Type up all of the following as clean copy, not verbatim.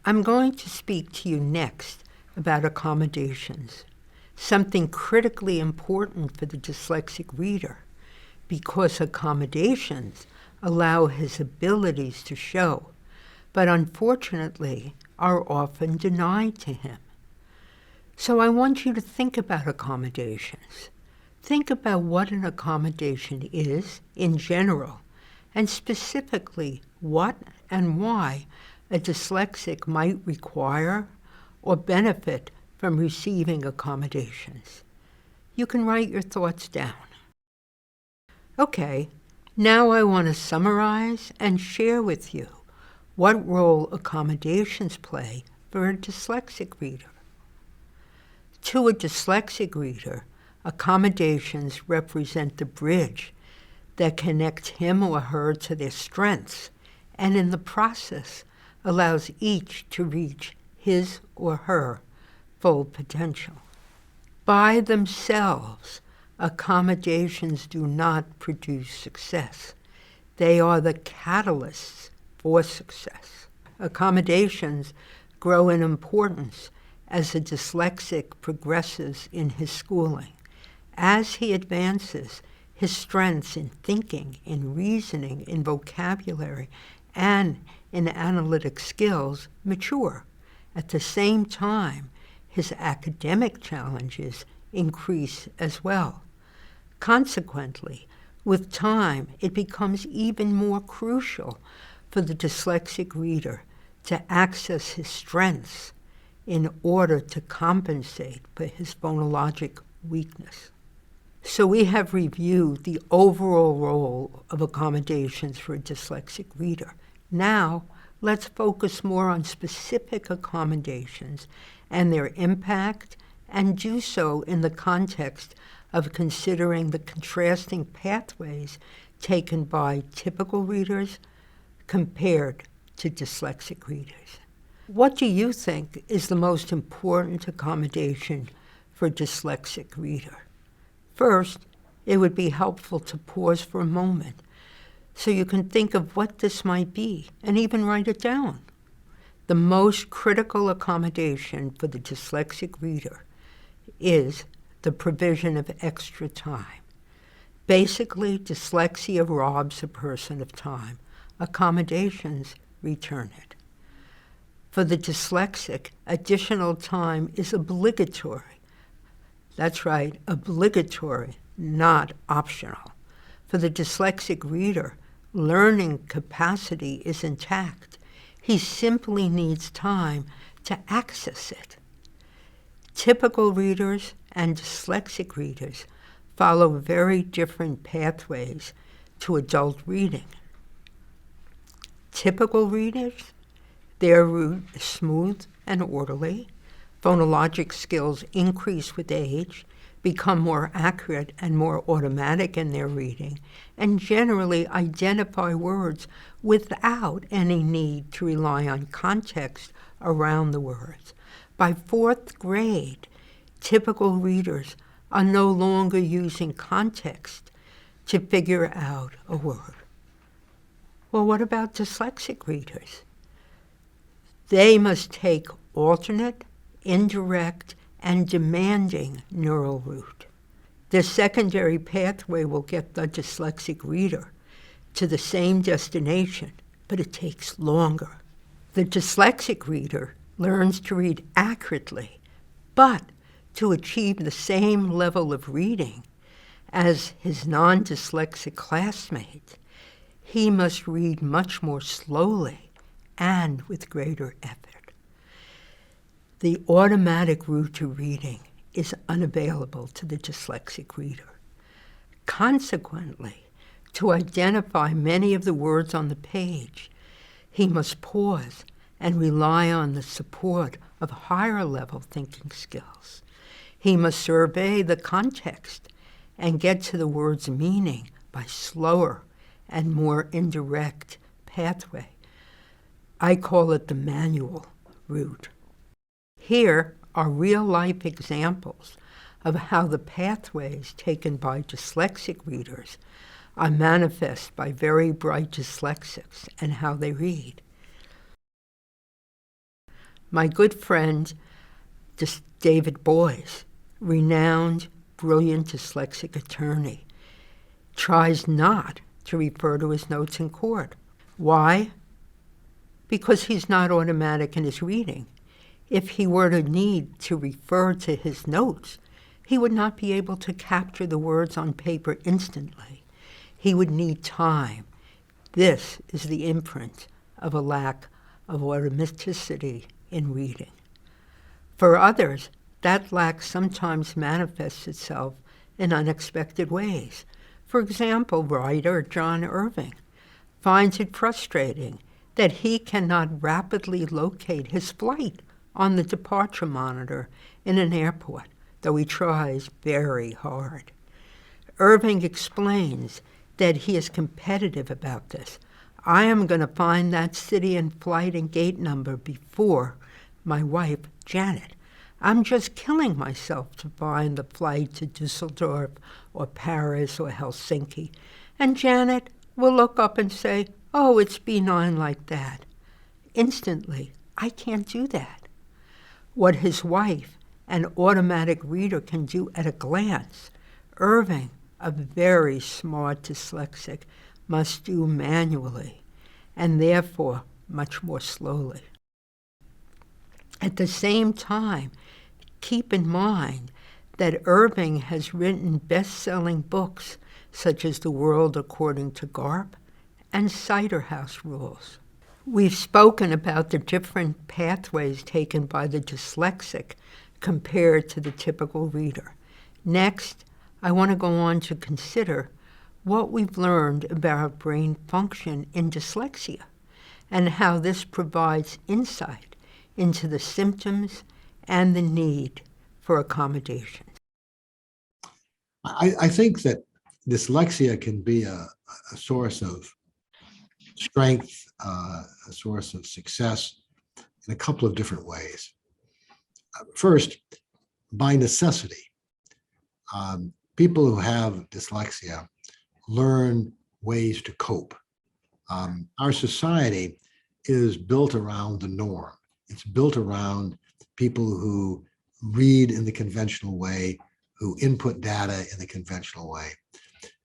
I'm going to speak to you next about accommodations, something critically important for the dyslexic reader, because accommodations allow his abilities to show, but unfortunately are often denied to him. So I want you to think about accommodations. Think about what an accommodation is in general, and specifically what and why a dyslexic might require or benefit from receiving accommodations. You can write your thoughts down. Okay, now I want to summarize and share with you what role accommodations play for a dyslexic reader. To a dyslexic reader, accommodations represent the bridge that connects him or her to their strengths, and in the process allows each to reach his or her full potential. By themselves, accommodations do not produce success. They are the catalysts for success. Accommodations grow in importance as a dyslexic progresses in his schooling. As he advances, his strengths in thinking, in reasoning, in vocabulary, and in analytic skills mature. At the same time, his academic challenges increase as well. Consequently, with time, it becomes even more crucial for the dyslexic reader to access his strengths in order to compensate for his phonologic weakness. So we have reviewed the overall role of accommodations for a dyslexic reader. Now, let's focus more on specific accommodations and their impact, and do so in the context of considering the contrasting pathways taken by typical readers compared to dyslexic readers. What do you think is the most important accommodation for a dyslexic reader? First, it would be helpful to pause for a moment so you can think of what this might be and even write it down. The most critical accommodation for the dyslexic reader is the provision of extra time. Basically, dyslexia robs a person of time. Accommodations return it. For the dyslexic, additional time is obligatory. That's right, obligatory, not optional. For the dyslexic reader, learning capacity is intact. He simply needs time to access it. Typical readers and dyslexic readers follow very different pathways to adult reading. Typical readers, their route is smooth and orderly. Phonologic skills increase with age, become more accurate and more automatic in their reading, and generally identify words without any need to rely on context around the words. By fourth grade, typical readers are no longer using context to figure out a word. Well, what about dyslexic readers? They must take alternate, indirect, and demanding neural route. The secondary pathway will get the dyslexic reader to the same destination, but it takes longer. The dyslexic reader learns to read accurately, but to achieve the same level of reading as his non-dyslexic classmates, he must read much more slowly and with greater effort. The automatic route to reading is unavailable to the dyslexic reader. Consequently, to identify many of the words on the page, he must pause and rely on the support of higher-level thinking skills. He must survey the context and get to the word's meaning by slower and more indirect pathway. I call it the manual route. Here are real-life examples of how the pathways taken by dyslexic readers are manifest by very bright dyslexics and how they read. My good friend, David Boyce, renowned, brilliant dyslexic attorney, tries not to refer to his notes in court. Why? Because he's not automatic in his reading. If he were to need to refer to his notes, he would not be able to capture the words on paper instantly. He would need time. This is the imprint of a lack of automaticity in reading. For others, that lack sometimes manifests itself in unexpected ways. For example, writer John Irving finds it frustrating that he cannot rapidly locate his flight on the departure monitor in an airport, though he tries very hard. Irving explains that he is competitive about this. I am going to find that city and flight and gate number before my wife, Janet. I'm just killing myself to find the flight to Dusseldorf or Paris or Helsinki. And Janet will look up and say, oh, it's B9 like that. Instantly, I can't do that. What his wife, an automatic reader, can do at a glance, Irving, a very smart dyslexic, must do manually, and therefore much more slowly. At the same time, keep in mind that Irving has written best-selling books such as The World According to Garp and Cider House Rules. We've spoken about the different pathways taken by the dyslexic compared to the typical reader. Next, I want to go on to consider what we've learned about brain function in dyslexia and how this provides insight into the symptoms and the need for accommodation. I think that dyslexia can be a source of strength, a source of success in a couple of different ways. First, by necessity. People who have dyslexia learn ways to cope. Our society is built around the norm. It's built around people who read in the conventional way, who input data in the conventional way.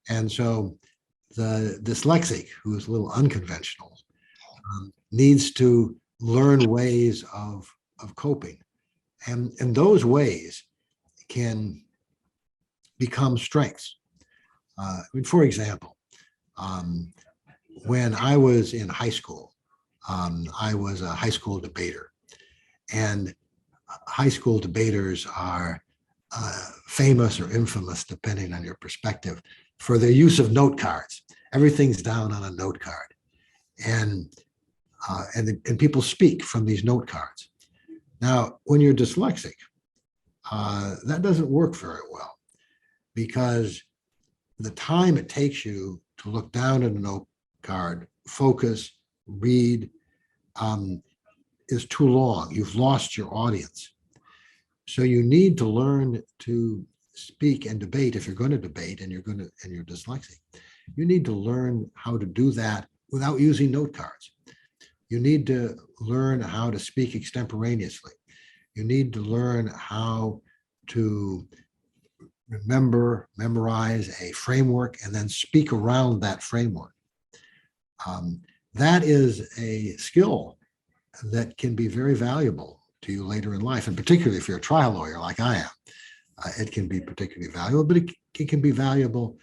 And so the dyslexic, who is a little unconventional, needs to learn ways of coping. And those ways can become strengths. For example, when I was in high school, I was a high school debater. And high school debaters are famous or infamous, depending on your perspective, for their use of note cards. Everything's down on a note card. And people speak from these note cards. Now, when you're dyslexic, that doesn't work very well, because the time it takes you to look down at a note card, focus, read, is too long. You've lost your audience. So you need to learn to speak and debate. If you're going to debate and you're dyslexic, you need to learn how to do that without using note cards. You need to learn how to speak extemporaneously. You need to learn how to memorize a framework, and then speak around that framework. That is a skill that can be very valuable to you later in life, and particularly if you're a trial lawyer like I am. It can be particularly valuable, but it can be valuable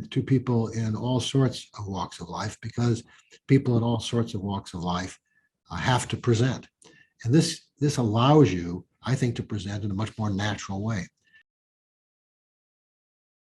to people in all sorts of walks of life, because people in all sorts of walks of life have to present. And this allows you, I think, to present in a much more natural way.